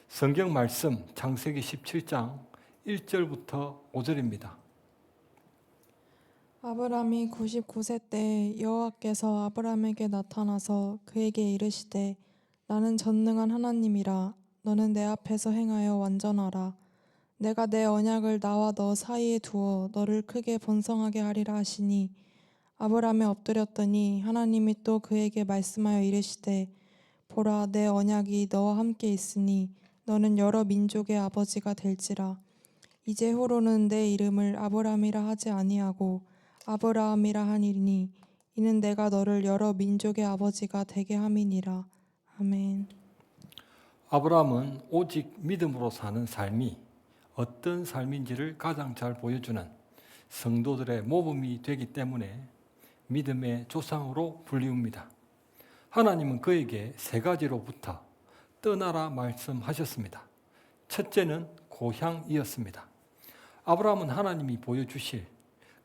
성경 말씀 창세기 17장 1절부터 5절입니다. 아브람이 99세 때 여호와께서 아브람에게 나타나서 그에게 이르시되 나는 전능한 하나님이라. 너는 내 앞에서 행하여 완전하라. 내가 내 언약을 나와 너 사이에 두어 너를 크게 번성하게 하리라 하시니 아브람이 엎드렸더니 하나님이 또 그에게 말씀하여 이르시되 보라, 내 언약이 너와 함께 있으니 너는 여러 민족의 아버지가 될지라. 이제후로는 내 이름을 아브람이라 하지 아니하고 아브라함이라 하니니 이는 내가 너를 여러 민족의 아버지가 되게 함이니라. 아멘. 아브라함은 오직 믿음으로 사는 삶이 어떤 삶인지를 가장 잘 보여주는 성도들의 모범이 되기 때문에 믿음의 조상으로 불리웁니다. 하나님은 그에게 세 가지로부터 떠나라 말씀하셨습니다. 첫째는 고향이었습니다. 아브라함은 하나님이 보여주실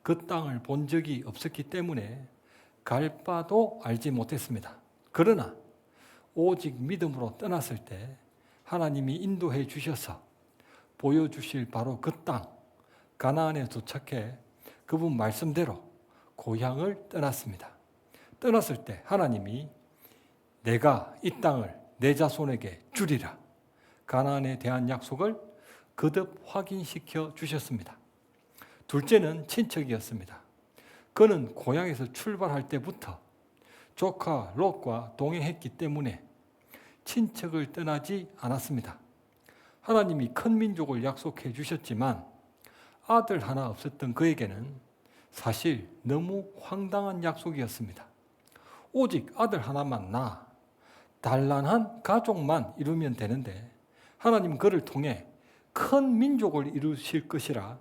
그 땅을 본 적이 없었기 때문에 갈 바도 알지 못했습니다. 그러나 오직 믿음으로 떠났을 때 하나님이 인도해 주셔서 보여주실 바로 그 땅, 가나안에 도착해 그분 말씀대로 고향을 떠났습니다. 떠났을 때 하나님이 내가 이 땅을 내 자손에게 주리라, 가나안에 대한 약속을 거듭 확인시켜 주셨습니다. 둘째는 친척이었습니다. 그는 고향에서 출발할 때부터 조카 롯과 동행했기 때문에 친척을 떠나지 않았습니다. 하나님이 큰 민족을 약속해 주셨지만 아들 하나 없었던 그에게는 사실 너무 황당한 약속이었습니다. 오직 아들 하나만 낳아 단란한 가족만 이루면 되는데 하나님은 그를 통해 큰 민족을 이루실 것이라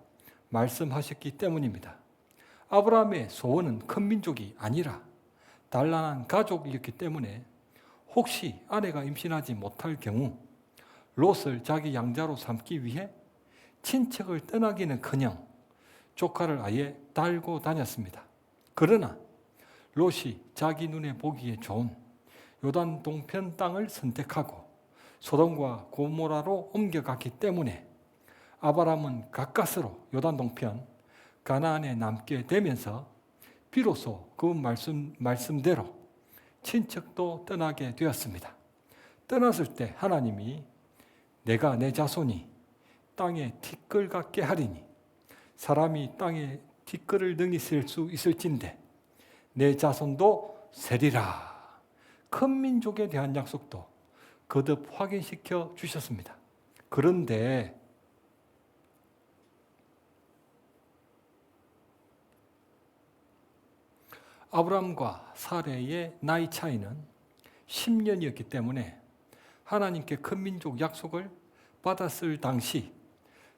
말씀하셨기 때문입니다. 아브라함의 소원은 큰 민족이 아니라 단란한 가족이었기 때문에 혹시 아내가 임신하지 못할 경우 롯을 자기 양자로 삼기 위해 친척을 떠나기는커녕 조카를 아예 달고 다녔습니다. 그러나 롯이 자기 눈에 보기에 좋은 요단 동편 땅을 선택하고 소돔과 고모라로 옮겨갔기 때문에 아브라함은 가까스로 요단 동편 가나안에 남게 되면서 비로소 그 말씀대로 친척도 떠나게 되었습니다. 떠났을 때 하나님이 내가 내 자손이 땅에 티끌 같게 하리니 사람이 땅에 티끌을 능히 셀 수 있을진데 내 자손도 세리라. 큰 민족에 대한 약속도 거듭 확인시켜 주셨습니다. 그런데 아브람과 사레의 나이 차이는 10년이었기 때문에 하나님께 큰 민족 약속을 받았을 당시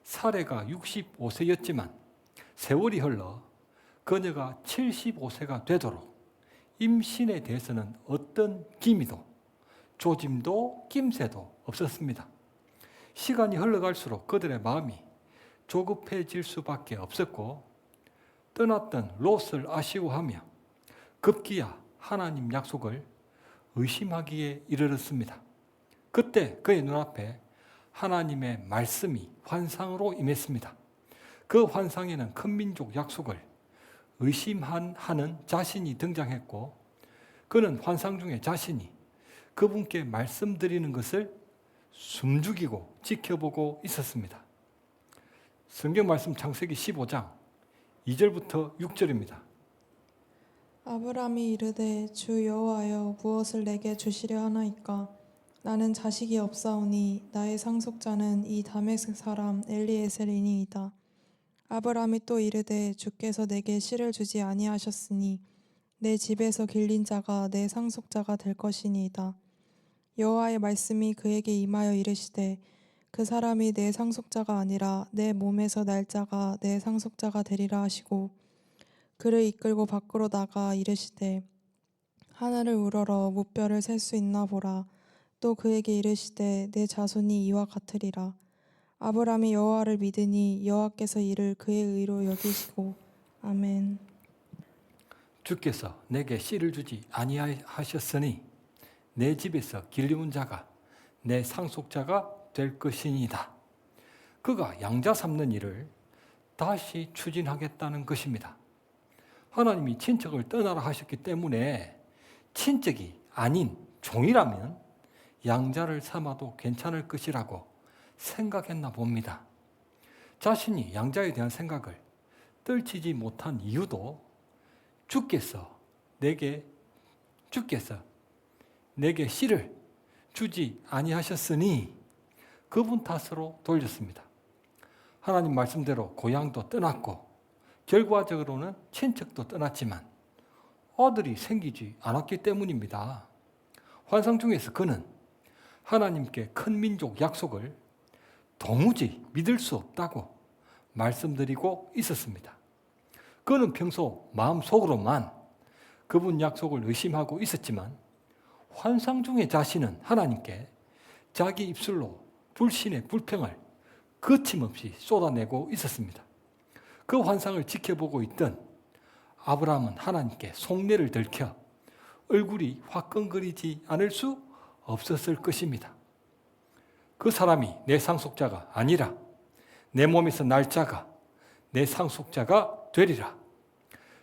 사레가 65세였지만 세월이 흘러 그녀가 75세가 되도록 임신에 대해서는 어떤 기미도 조짐도 낌새도 없었습니다. 시간이 흘러갈수록 그들의 마음이 조급해질 수밖에 없었고 떠났던 롯을 아쉬워하며 급기야 하나님 약속을 의심하기에 이르렀습니다. 그때 그의 눈앞에 하나님의 말씀이 환상으로 임했습니다. 그 환상에는 큰 민족 약속을 의심하는 자신이 등장했고 그는 환상 중에 자신이 그분께 말씀드리는 것을 숨죽이고 지켜보고 있었습니다. 성경 말씀 창세기 15장 2절부터 6절입니다. 아브람이 이르되 주 여호와여 무엇을 내게 주시려 하나이까? 나는 자식이 없사오니 나의 상속자는 이 다메섹 사람 엘리에셀이니이다. 아브람이 또 이르되 주께서 내게 씨를 주지 아니하셨으니 내 집에서 길린 자가 내 상속자가 될 것이니이다. 여호와의 말씀이 그에게 임하여 이르시되 그 사람이 내 상속자가 아니라 내 몸에서 날 자가 내 상속자가 되리라 하시고 그를 이끌고 밖으로 나가 이르시되 하늘을 우러러 무뼈를 셀 수 있나 보라. 또 그에게 이르시되 내 자손이 이와 같으리라. 아브람이 여호와를 믿으니 여호와께서 이를 그의 의로 여기시고 아멘. 주께서 내게 씨를 주지 아니하셨으니 내 집에서 길리운 자가 내 상속자가 될 것이니이다. 그가 양자 삼는 일을 다시 추진하겠다는 것입니다. 하나님이 친척을 떠나라 하셨기 때문에 친척이 아닌 종이라면 양자를 삼아도 괜찮을 것이라고 생각했나 봅니다. 자신이 양자에 대한 생각을 떨치지 못한 이유도 주께서 내게 씨를 주지 아니하셨으니 그분 탓으로 돌렸습니다. 하나님 말씀대로 고향도 떠났고 결과적으로는 친척도 떠났지만 아들이 생기지 않았기 때문입니다. 환상 중에서 그는 하나님께 큰 민족 약속을 도무지 믿을 수 없다고 말씀드리고 있었습니다. 그는 평소 마음속으로만 그분 약속을 의심하고 있었지만 환상 중에 자신은 하나님께 자기 입술로 불신의 불평을 거침없이 쏟아내고 있었습니다. 그 환상을 지켜보고 있던 아브라함은 하나님께 속내를 들켜 얼굴이 화끈거리지 않을 수 없었을 것입니다. 그 사람이 내 상속자가 아니라 내 몸에서 날 자가 내 상속자가 되리라.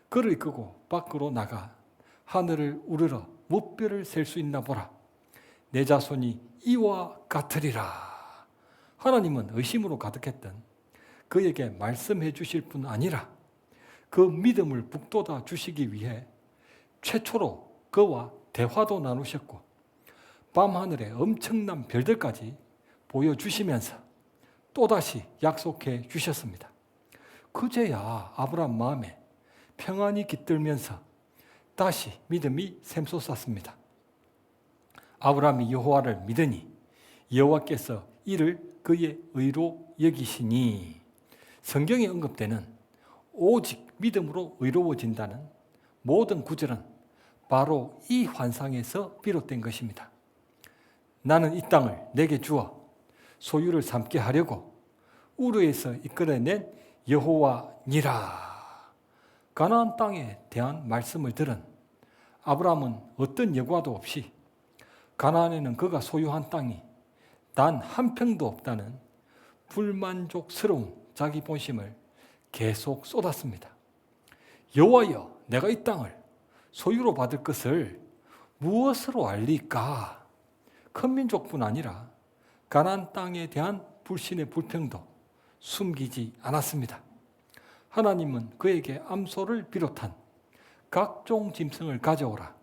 그를 이끌고 밖으로 나가 하늘을 우러러 무뼈를 셀 수 있나 보라. 내 자손이 이와 같으리라. 하나님은 의심으로 가득했던 그에게 말씀해 주실 뿐 아니라 그 믿음을 북돋아 주시기 위해 최초로 그와 대화도 나누셨고 밤하늘의 엄청난 별들까지 보여주시면서 또다시 약속해 주셨습니다. 그제야 아브라함 마음에 평안이 깃들면서 다시 믿음이 샘솟았습니다. 아브라함이 여호와를 믿으니 여호와께서 이를 그의 의로 여기시니 성경에 언급되는 오직 믿음으로 의로워진다는 모든 구절은 바로 이 환상에서 비롯된 것입니다. 나는 이 땅을 내게 주어 소유를 삼게 하려고 우르에서 이끌어낸 여호와니라. 가나안 땅에 대한 말씀을 들은 아브라함은 어떤 여과도 없이 가나안에는 그가 소유한 땅이 단 한 평도 없다는 불만족스러운 자기 본심을 계속 쏟았습니다. 여호와여, 내가 이 땅을 소유로 받을 것을 무엇으로 알리까? 큰 민족뿐 아니라 가나안 땅에 대한 불신의 불평도 숨기지 않았습니다. 하나님은 그에게 암소를 비롯한 각종 짐승을 가져오라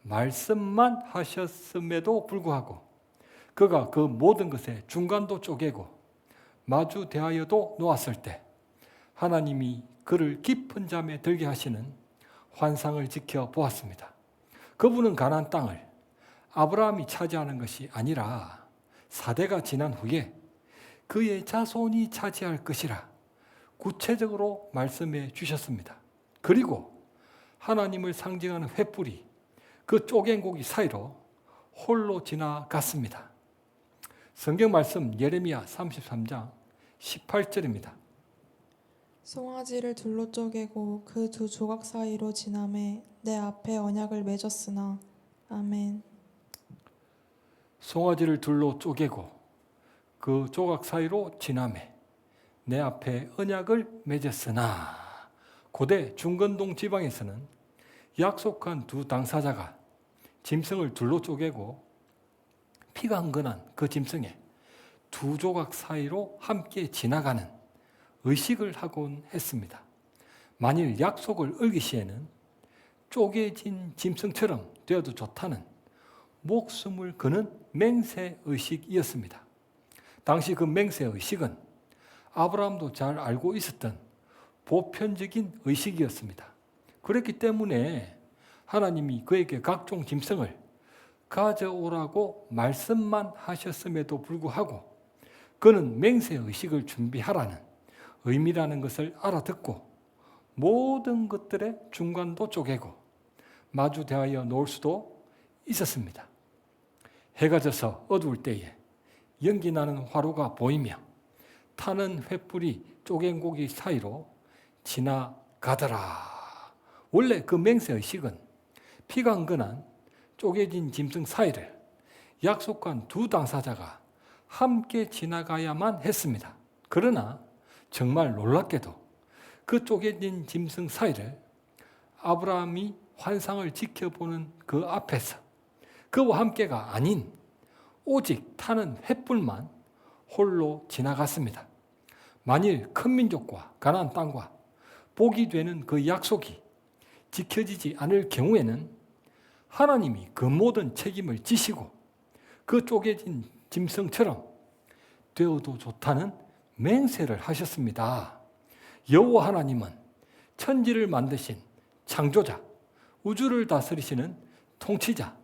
말씀만 하셨음에도 불구하고 그가 그 모든 것의 중간도 쪼개고 마주 대하여도 놓았을 때 하나님이 그를 깊은 잠에 들게 하시는 환상을 지켜보았습니다. 그분은 가나안 땅을 아브라함이 차지하는 것이 아니라 사대가 지난 후에 그의 자손이 차지할 것이라 구체적으로 말씀해 주셨습니다. 그리고 하나님을 상징하는 횃불이 그 쪼갠 고기 사이로 홀로 지나갔습니다. 성경 말씀 예레미야 33장 18절입니다. 송아지를 둘로 쪼개고 그 두 조각 사이로 지나매 내 앞에 언약을 맺었으나. 아멘. 송아지를 둘로 쪼개고 그 조각 사이로 지나매 내 앞에 언약을 맺었으나. 고대 중건동 지방에서는 약속한 두 당사자가 짐승을 둘로 쪼개고 피가 흥건한 그 짐승의 두 조각 사이로 함께 지나가는 의식을 하곤 했습니다. 만일 약속을 어길 시에는 쪼개진 짐승처럼 되어도 좋다는 목숨을 거는 맹세의식이었습니다. 당시 그 맹세의식은 아브라함도 잘 알고 있었던 보편적인 의식이었습니다. 그렇기 때문에 하나님이 그에게 각종 짐승을 가져오라고 말씀만 하셨음에도 불구하고 그는 맹세의식을 준비하라는 의미라는 것을 알아듣고 모든 것들의 중간도 쪼개고 마주 대하여 놓을 수도 있었습니다. 해가 져서 어두울 때에 연기 나는 화로가 보이며 타는 횃불이 쪼갠 고기 사이로 지나가더라. 원래 그 맹세의식은 피가 흥건한 쪼개진 짐승 사이를 약속한 두 당사자가 함께 지나가야만 했습니다. 그러나 정말 놀랍게도 그 쪼개진 짐승 사이를 아브라함이 환상을 지켜보는 그 앞에서 그와 함께가 아닌 오직 타는 횃불만 홀로 지나갔습니다. 만일 큰 민족과 가나안 땅과 복이 되는 그 약속이 지켜지지 않을 경우에는 하나님이 그 모든 책임을 지시고 그 쪼개진 짐승처럼 되어도 좋다는 맹세를 하셨습니다. 여호와 하나님은 천지를 만드신 창조자, 우주를 다스리시는 통치자,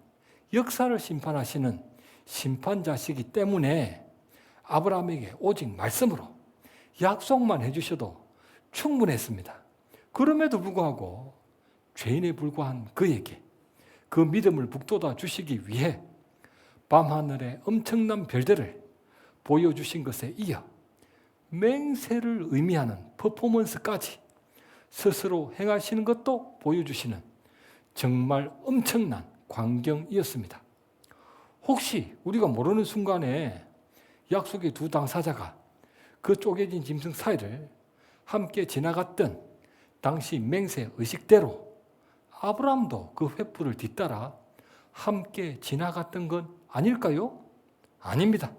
역사를 심판하시는 심판자시기 때문에 아브라함에게 오직 말씀으로 약속만 해주셔도 충분했습니다. 그럼에도 불구하고 죄인에 불과한 그에게 그 믿음을 북돋아 주시기 위해 밤하늘의 엄청난 별들을 보여주신 것에 이어 맹세를 의미하는 퍼포먼스까지 스스로 행하시는 것도 보여주시는 정말 엄청난 광경이었습니다. 혹시 우리가 모르는 순간에 약속의 두 당사자가 그 쪼개진 짐승 사이를 함께 지나갔던 당시 맹세 의식대로 아브라함도 그 횃불을 뒤따라 함께 지나갔던 건 아닐까요? 아닙니다.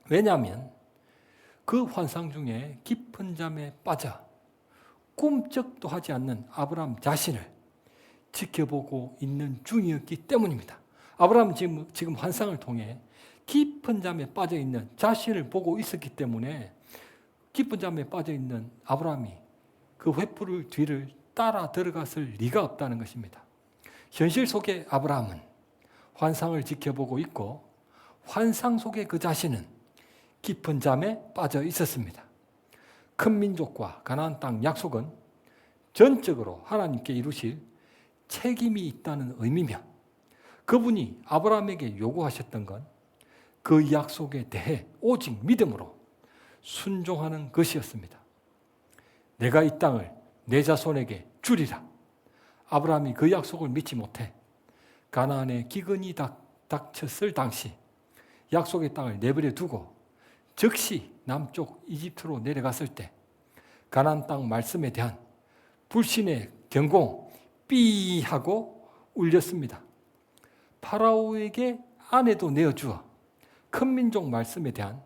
왜냐하면 그 환상 중에 깊은 잠에 빠져 꿈쩍도 하지 않는 아브라함 자신을 지켜보고 있는 중이었기 때문입니다. 아브라함은 지금 환상을 통해 깊은 잠에 빠져 있는 자신을 보고 있었기 때문에 깊은 잠에 빠져 있는 아브라함이 그 횃불을 뒤를 따라 들어갔을 리가 없다는 것입니다. 현실 속의 아브라함은 환상을 지켜보고 있고 환상 속의 그 자신은 깊은 잠에 빠져 있었습니다. 큰 민족과 가나안 땅 약속은 전적으로 하나님께 이루실 책임이 있다는 의미며 그분이 아브라함에게 요구하셨던 건 그 약속에 대해 오직 믿음으로 순종하는 것이었습니다. 내가 이 땅을 내 자손에게 주리라. 아브라함이 그 약속을 믿지 못해 가나안에 기근이 닥쳤을 당시 약속의 땅을 내버려 두고 즉시 남쪽 이집트로 내려갔을 때 가나안 땅 말씀에 대한 불신의 경공 삐 하고 울렸습니다. 파라오에게 아내도 내어주어 큰 민족 말씀에 대한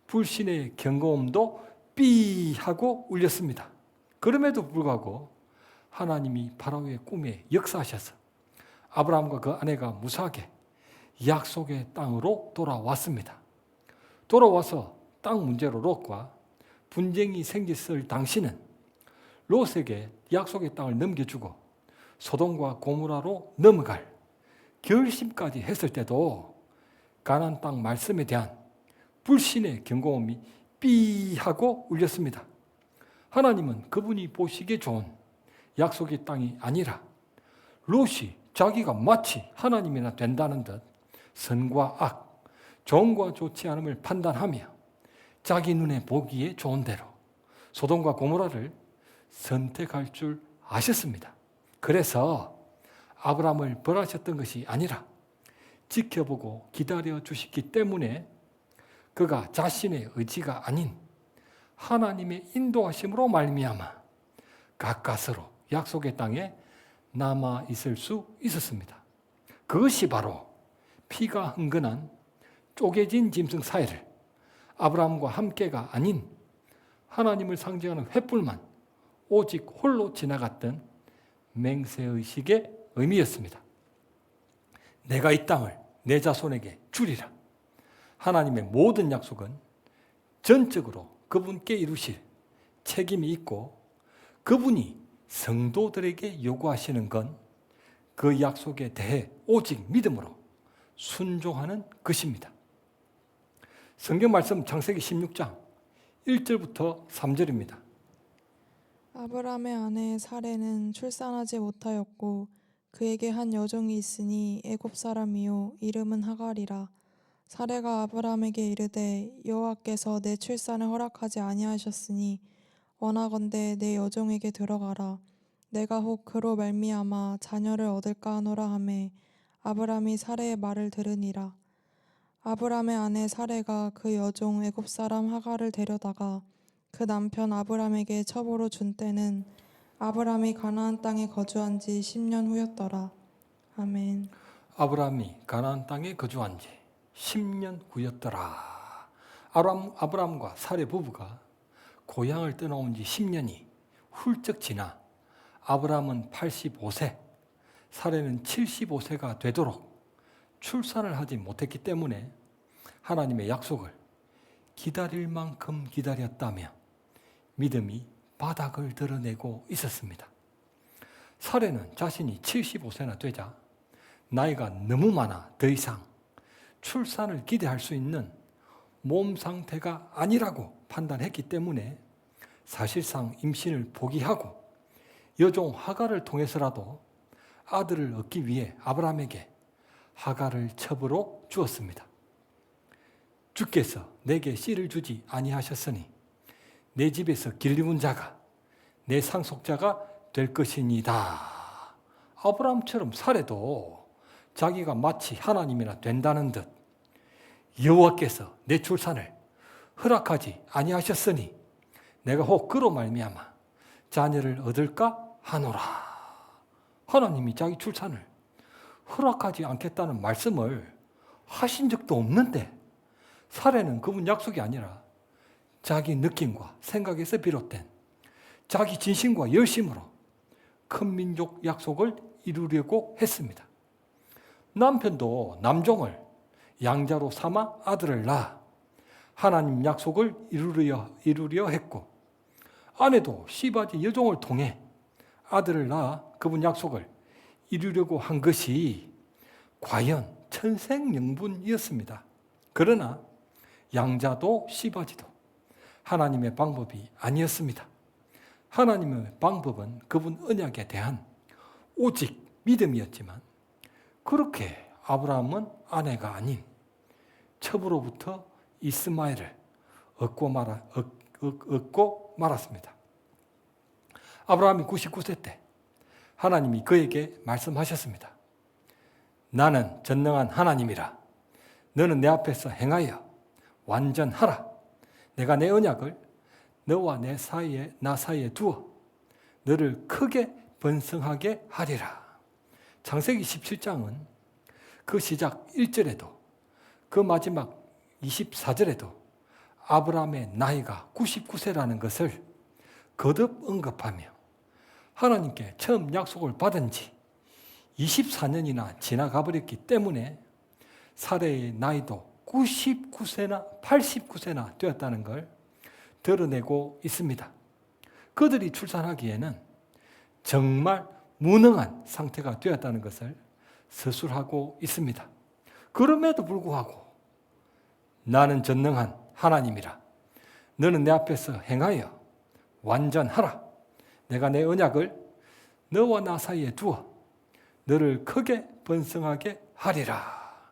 불신의 경고음도 삐 하고 울렸습니다. 그럼에도 불구하고 하나님이 파라오의 꿈에 역사하셔서 아브라함과 그 아내가 무사하게 약속의 땅으로 돌아왔습니다. 돌아와서 땅 문제로 롯과 분쟁이 생겼을 당시는 롯에게 약속의 땅을 넘겨주고 소돔과 고모라로 넘어갈 결심까지 했을 때도 가나안 땅 말씀에 대한 불신의 경고음이 삐 하고 울렸습니다. 하나님은 그분이 보시기에 좋은 약속의 땅이 아니라 롯이 자기가 마치 하나님이나 된다는 듯 선과 악, 좋은과 좋지 않음을 판단하며 자기 눈에 보기에 좋은 대로 소돔과 고모라를 선택할 줄 아셨습니다. 그래서 아브라함을 벌하셨던 것이 아니라 지켜보고 기다려 주셨기 때문에 그가 자신의 의지가 아닌 하나님의 인도하심으로 말미암아 가까스로 약속의 땅에 남아 있을 수 있었습니다. 그것이 바로 피가 흥건한 쪼개진 짐승 사이를 아브라함과 함께가 아닌 하나님을 상징하는 횃불만 오직 홀로 지나갔던 맹세의식의 의미였습니다. 내가 이 땅을 내 자손에게 주리라. 하나님의 모든 약속은 전적으로 그분께 이루실 책임이 있고 그분이 성도들에게 요구하시는 건 그 약속에 대해 오직 믿음으로 순종하는 것입니다. 성경 말씀 창세기 16장 1절부터 3절입니다. 아브람의 아내 사레는 출산하지 못하였고 그에게 한 여종이 있으니 애굽 사람이요 이름은 하갈이라. 사레가 아브람에게 이르되 여호와께서 내 출산을 허락하지 아니하셨으니 원하건대 내 여종에게 들어가라. 내가 혹 그로 말미암아 자녀를 얻을까 하노라 하매 아브람이 사레의 말을 들으니라. 아브람의 아내 사레가 그 여종 애굽 사람 하갈을 데려다가 그 남편 아브람에게 첩으로 준 때는 아브람이 가나안 땅에 거주한 지 10년 후였더라. 아멘. 아브람이 가나안 땅에 거주한 지 10년 후였더라. 아브람과 사레 부부가 고향을 떠나온 지 10년이 훌쩍 지나 아브람은 85세, 사레는 75세가 되도록 출산을 하지 못했기 때문에 하나님의 약속을 기다릴 만큼 기다렸다며 믿음이 바닥을 드러내고 있었습니다. 사레는 자신이 75세나 되자 나이가 너무 많아 더 이상 출산을 기대할 수 있는 몸 상태가 아니라고 판단했기 때문에 사실상 임신을 포기하고 여종 하갈을 통해서라도 아들을 얻기 위해 아브람에게 하갈을 첩으로 주었습니다. 주께서 내게 씨를 주지 아니하셨으니 내 집에서 길리운 자가 내 상속자가 될 것이니이다. 아브람처럼 사레도 자기가 마치 하나님이나 된다는 듯 여호와께서 내 출산을 허락하지 아니하셨으니 내가 혹 그로 말미암아 자녀를 얻을까 하노라. 하나님이 자기 출산을 허락하지 않겠다는 말씀을 하신 적도 없는데 사례는 그분 약속이 아니라 자기 느낌과 생각에서 비롯된 자기 진심과 열심으로 큰 민족 약속을 이루려고 했습니다. 남편도 남종을 양자로 삼아 아들을 낳아 하나님 약속을 이루려 했고 아내도 시바지 여종을 통해 아들을 낳아 그분 약속을 이루려고 한 것이 과연 천생연분이었습니다. 그러나 양자도 시바지도 하나님의 방법이 아니었습니다. 하나님의 방법은 그분 언약에 대한 오직 믿음이었지만 그렇게 아브라함은 아내가 아닌 첩으로부터 이스마엘을 얻고 말았습니다. 아브라함이 99세 때 하나님이 그에게 말씀하셨습니다. 나는 전능한 하나님이라. 너는 내 앞에서 행하여 완전하라. 내가 내 언약을 너와 나 사이에 두어 너를 크게 번성하게 하리라. 창세기 17장은 그 시작 1절에도 그 마지막 24절에도 아브라함의 나이가 99세라는 것을 거듭 언급하며 하나님께 처음 약속을 받은 지 24년이나 지나가 버렸기 때문에 사레의 나이도 99세나 89세나 되었다는 걸 드러내고 있습니다. 그들이 출산하기에는 정말 무능한 상태가 되었다는 것을 서술하고 있습니다. 그럼에도 불구하고 나는 전능한 하나님이라. 너는 내 앞에서 행하여 완전하라. 내가 내 언약을 너와 나 사이에 두어 너를 크게 번성하게 하리라.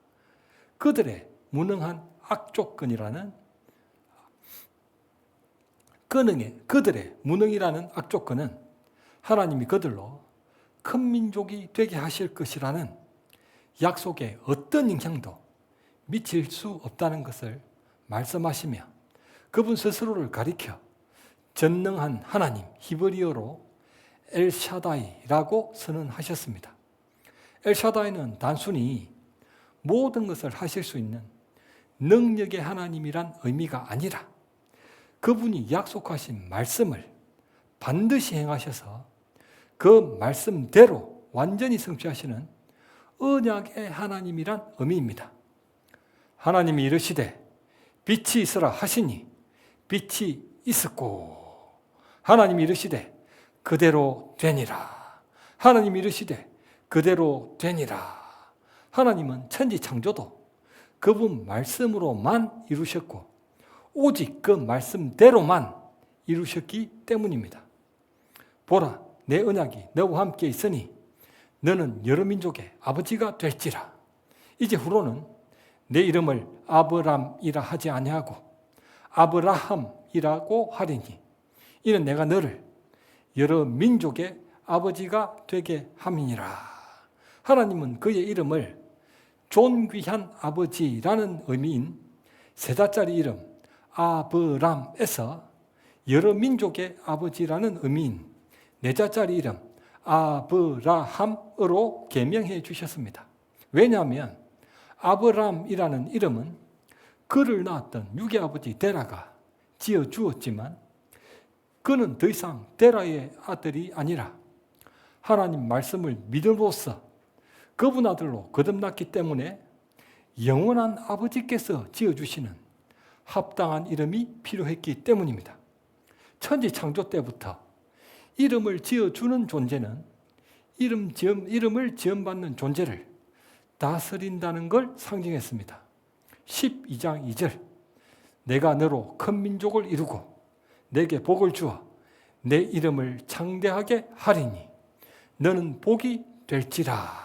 그들의 무능한 악조건이라는 그들의 무능이라는 악조건은 하나님이 그들로 큰 민족이 되게 하실 것이라는 약속에 어떤 영향도 미칠 수 없다는 것을 말씀하시며 그분 스스로를 가리켜 전능한 하나님, 히브리어로 엘샤다이라고 선언하셨습니다. 엘샤다이는 단순히 모든 것을 하실 수 있는 능력의 하나님이란 의미가 아니라 그분이 약속하신 말씀을 반드시 행하셔서 그 말씀대로 완전히 성취하시는 언약의 하나님이란 의미입니다. 하나님이 이르시되 빛이 있으라 하시니 빛이 있었고 하나님이 이르시되 그대로 되니라. 하나님이 이르시되 그대로 되니라. 하나님은 천지 창조도 그분 말씀으로만 이루셨고 오직 그 말씀대로만 이루셨기 때문입니다. 보라, 내 언약이 너와 함께 있으니 너는 여러 민족의 아버지가 될지라. 이제 후로는 내 이름을 아브람이라 하지 아니하고 아브라함이라고 하리니 이는 내가 너를 여러 민족의 아버지가 되게 함이니라. 하나님은 그의 이름을 존귀한 아버지라는 의미인 세 자짜리 이름 아브람에서 여러 민족의 아버지라는 의미인 네 자짜리 이름 아브라함으로 개명해 주셨습니다. 왜냐하면 아브람이라는 이름은 그를 낳았던 육의아버지 데라가 지어 주었지만 그는 더 이상 데라의 아들이 아니라 하나님 말씀을 믿음으로써 그분 아들로 거듭났기 때문에 영원한 아버지께서 지어주시는 합당한 이름이 필요했기 때문입니다. 천지 창조 때부터 이름을 지어주는 존재는 이름을 지음받는 존재를 다스린다는 걸 상징했습니다. 12장 2절 내가 너로 큰 민족을 이루고 내게 복을 주어 내 이름을 창대하게 하리니 너는 복이 될지라.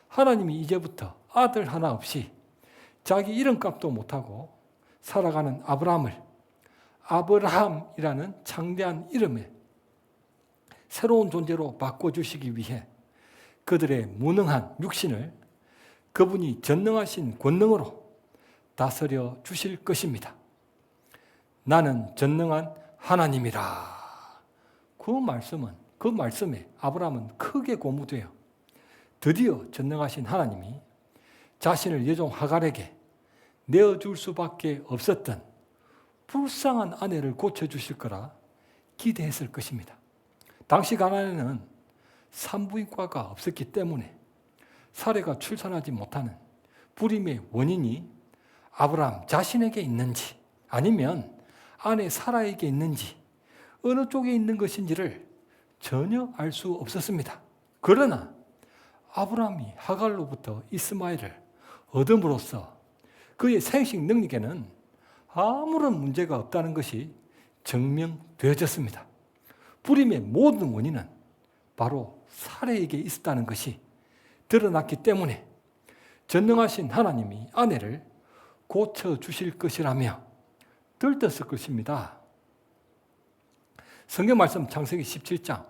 하나님이 이제부터 아들 하나 없이 자기 이름값도 못하고 살아가는 아브라함을 아브라함이라는 창대한 이름에 새로운 존재로 바꿔주시기 위해 그들의 무능한 육신을 그분이 전능하신 권능으로 다스려 주실 것입니다. 나는 전능한 하나님이라. 그 말씀에 아브라함은 크게 고무돼요. 드디어 전능하신 하나님이 자신을 여종 하갈에게 내어줄 수밖에 없었던 불쌍한 아내를 고쳐주실 거라 기대했을 것입니다. 당시 가나안에는 산부인과가 없었기 때문에 사례가 출산하지 못하는 불임의 원인이 아브라함 자신에게 있는지 아니면 아내 사라에게 있는지 어느 쪽에 있는 것인지를 전혀 알 수 없었습니다. 그러나 아브라함이 하갈로부터 이스마엘을 얻음으로써 그의 생식 능력에는 아무런 문제가 없다는 것이 증명되어졌습니다. 불임의 모든 원인은 바로 사례에게 있었다는 것이 드러났기 때문에 전능하신 하나님이 아내를 고쳐주실 것이라며 들떴을 것입니다. 성경 말씀 창세기 17장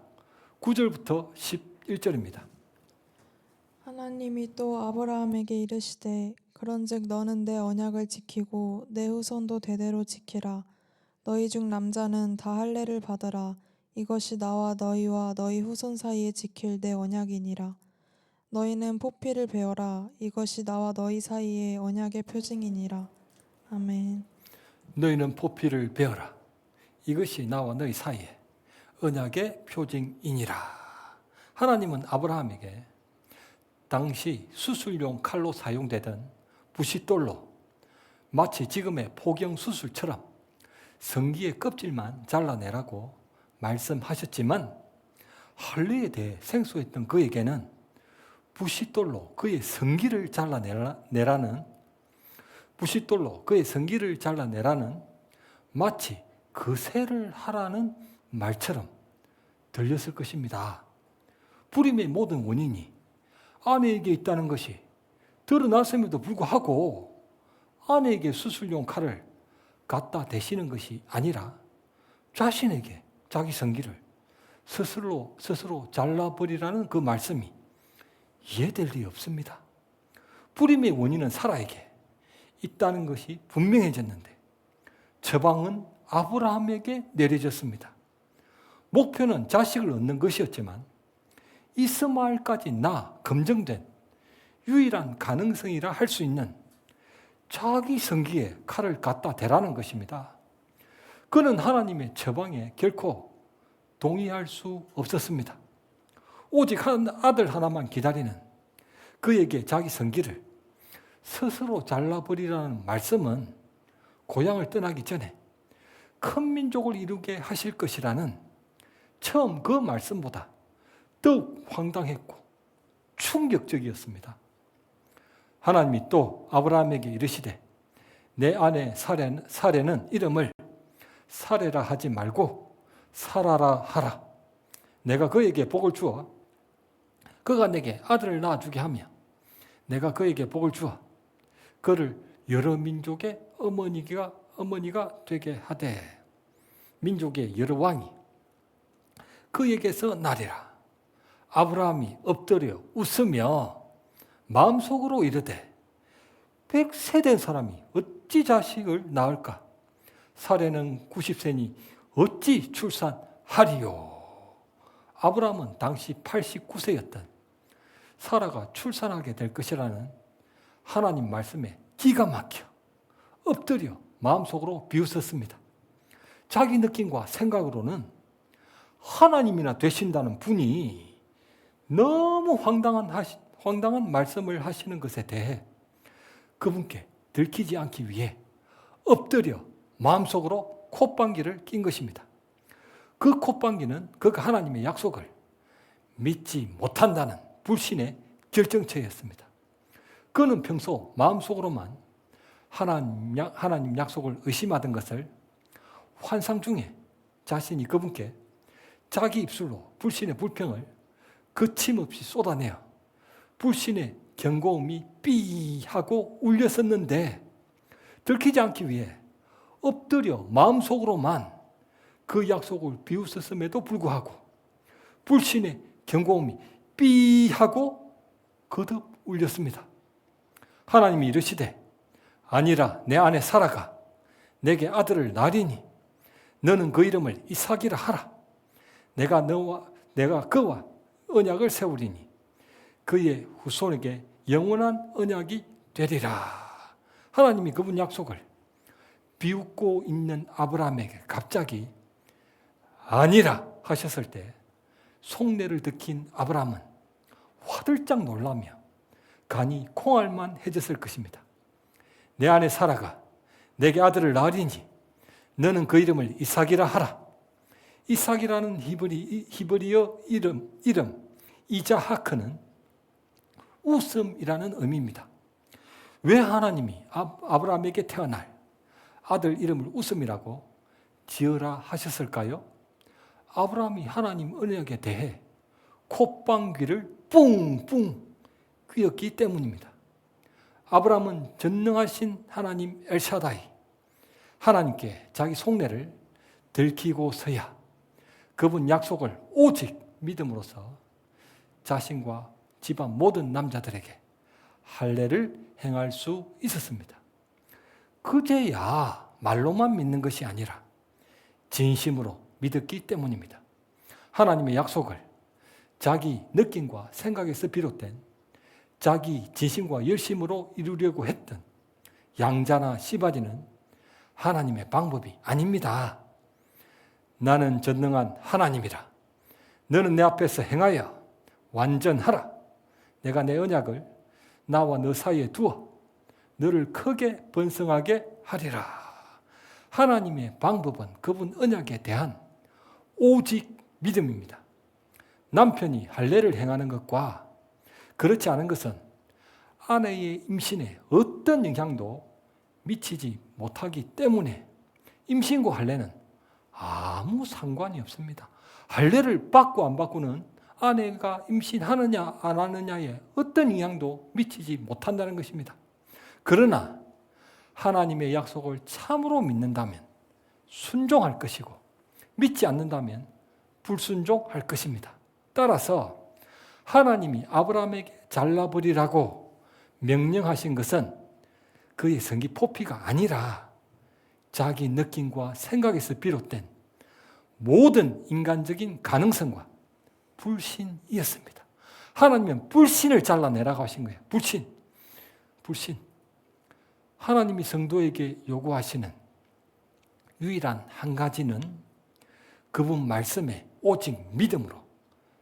9절부터 11절입니다. 하나님이 또 아브라함에게 이르시되 그런즉 너는 내 언약을 지키고 내 후손도 대대로 지키라. 너희 중 남자는 다 할례를 받으라. 이것이 나와 너희와 너희 후손 사이에 지킬 내 언약이니라. 너희는 포피를 베어라. 이것이 나와 너희 사이에 언약의 표징이니라. 아멘. 너희는 포피를 베어라. 이것이 나와 너희 사이에 언약의 표징이니라. 하나님은 아브라함에게 당시 수술용 칼로 사용되던 부싯돌로 마치 지금의 포경 수술처럼 성기의 껍질만 잘라내라고 말씀하셨지만 할례에 대해 생소했던 그에게는 부싯돌로 그의 성기를 잘라내라는 마치 거세를 하라는 말처럼 들렸을 것입니다. 불임의 모든 원인이 아내에게 있다는 것이 드러났음에도 불구하고 아내에게 수술용 칼을 갖다 대시는 것이 아니라 자신에게 자기 성기를 스스로 잘라버리라는 그 말씀이 이해될 리 없습니다. 불임의 원인은 사라에게 있다는 것이 분명해졌는데 처방은 아브라함에게 내려졌습니다. 목표는 자식을 얻는 것이었지만 이스마엘까지 검증된 유일한 가능성이라 할 수 있는 자기 성기에 칼을 갖다 대라는 것입니다. 그는 하나님의 처방에 결코 동의할 수 없었습니다. 오직 한 아들 하나만 기다리는 그에게 자기 성기를 스스로 잘라버리라는 말씀은 고향을 떠나기 전에 큰 민족을 이루게 하실 것이라는 처음 그 말씀보다 더욱 황당했고 충격적이었습니다. 하나님이 또 아브라함에게 이르시되 내 아내 사레는 이름을 사레라 하지 말고 사라라 하라. 내가 그에게 복을 주어 그가 내게 아들을 낳아주게 하며 내가 그에게 복을 주어 그를 여러 민족의 어머니가 되게 하되 민족의 여러 왕이 그에게서 나리라. 아브라함이 엎드려 웃으며 마음속으로 이르되 100세 된 사람이 어찌 자식을 낳을까? 사례는 90세니 어찌 출산하리요? 아브라함은 당시 89세였던 사라가 출산하게 될 것이라는 하나님 말씀에 기가 막혀 엎드려 마음속으로 비웃었습니다. 자기 느낌과 생각으로는 하나님이나 되신다는 분이 너무 황당한 말씀을 하시는 것에 대해 그분께 들키지 않기 위해 엎드려 마음속으로 콧방귀를 낀 것입니다. 그 콧방귀는 그 하나님의 약속을 믿지 못한다는 불신의 결정체였습니다. 그는 평소 마음속으로만 하나님 약속을 의심하던 것을 환상 중에 자신이 그분께 자기 입술로 불신의 불평을 거침없이 쏟아내어 불신의 경고음이 삐 하고 울렸었는데 들키지 않기 위해 엎드려 마음속으로만 그 약속을 비웃었음에도 불구하고 불신의 경고음이 삐 하고 거듭 울렸습니다. 하나님이 이르시되 아니라 내 아내 사라가 내게 아들을 낳으리니 너는 그 이름을 이삭이라 하라. 내가 그와 언약을 세우리니 그의 후손에게 영원한 언약이 되리라. 하나님이 그분 약속을 비웃고 있는 아브라함에게 갑자기 아니라 하셨을 때 속내를 듣긴 아브라함은 화들짝 놀라며 간이 콩알만 해졌을 것입니다. 내 아내 사라가 내게 아들을 낳으리니 너는 그 이름을 이삭이라 하라. 이삭이라는 히브리어 이름 이자하크는 웃음이라는 의미입니다. 왜 하나님이 아브라함에게 태어날 아들 이름을 웃음이라고 지어라 하셨을까요? 아브라함이 하나님 언약에 대해 콧방귀를 뿡뿡 뀌었기 때문입니다. 아브라함은 전능하신 하나님 엘샤다이 하나님께 자기 속내를 들키고서야 그분 약속을 오직 믿음으로써 자신과 집안 모든 남자들에게 할례를 행할 수 있었습니다. 그제야 말로만 믿는 것이 아니라 진심으로 믿었기 때문입니다. 하나님의 약속을 자기 느낌과 생각에서 비롯된 자기 진심과 열심으로 이루려고 했던 양자나 시바지는 하나님의 방법이 아닙니다. 나는 전능한 하나님이라. 너는 내 앞에서 행하여 완전하라. 내가 내 언약을 나와 너 사이에 두어 너를 크게 번성하게 하리라. 하나님의 방법은 그분 언약에 대한 오직 믿음입니다. 남편이 할례를 행하는 것과 그렇지 않은 것은 아내의 임신에 어떤 영향도 미치지 못하기 때문에 임신과 할례는 아무 상관이 없습니다. 할례를 받고 안 받고는 아내가 임신하느냐 안 하느냐에 어떤 영향도 미치지 못한다는 것입니다. 그러나 하나님의 약속을 참으로 믿는다면 순종할 것이고 믿지 않는다면 불순종할 것입니다. 따라서 하나님이 아브라함에게 잘라버리라고 명령하신 것은 그의 성기포피가 아니라 자기 느낌과 생각에서 비롯된 모든 인간적인 가능성과 불신이었습니다. 하나님은 불신을 잘라내라고 하신 거예요. 불신. 하나님이 성도에게 요구하시는 유일한 한 가지는 그분 말씀에 오직 믿음으로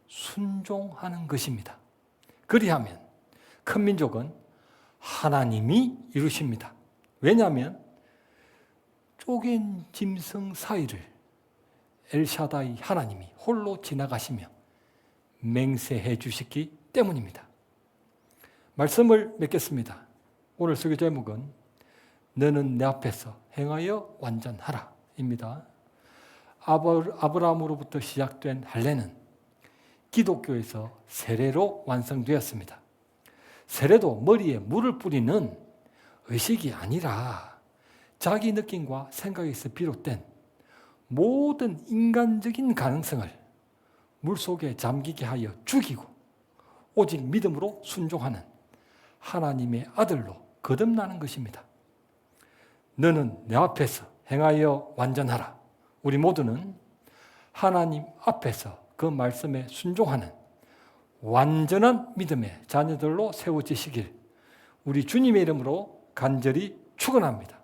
순종하는 것입니다. 그리하면 큰 민족은 하나님이 이루십니다. 왜냐하면 쪼갠 짐승 사이를 엘샤다이 하나님이 홀로 지나가시며 맹세해 주시기 때문입니다. 말씀을 맺겠습니다. 오늘 설교 제목은 너는 내 앞에서 행하여 완전하라 입니다. 아브라함으로부터 시작된 할례는 기독교에서 세례로 완성되었습니다. 세례도 머리에 물을 뿌리는 의식이 아니라 자기 느낌과 생각에서 비롯된 모든 인간적인 가능성을 물속에 잠기게 하여 죽이고 오직 믿음으로 순종하는 하나님의 아들로 거듭나는 것입니다. 너는 내 앞에서 행하여 완전하라. 우리 모두는 하나님 앞에서 그 말씀에 순종하는 완전한 믿음의 자녀들로 세워지시길 우리 주님의 이름으로 간절히 축원합니다.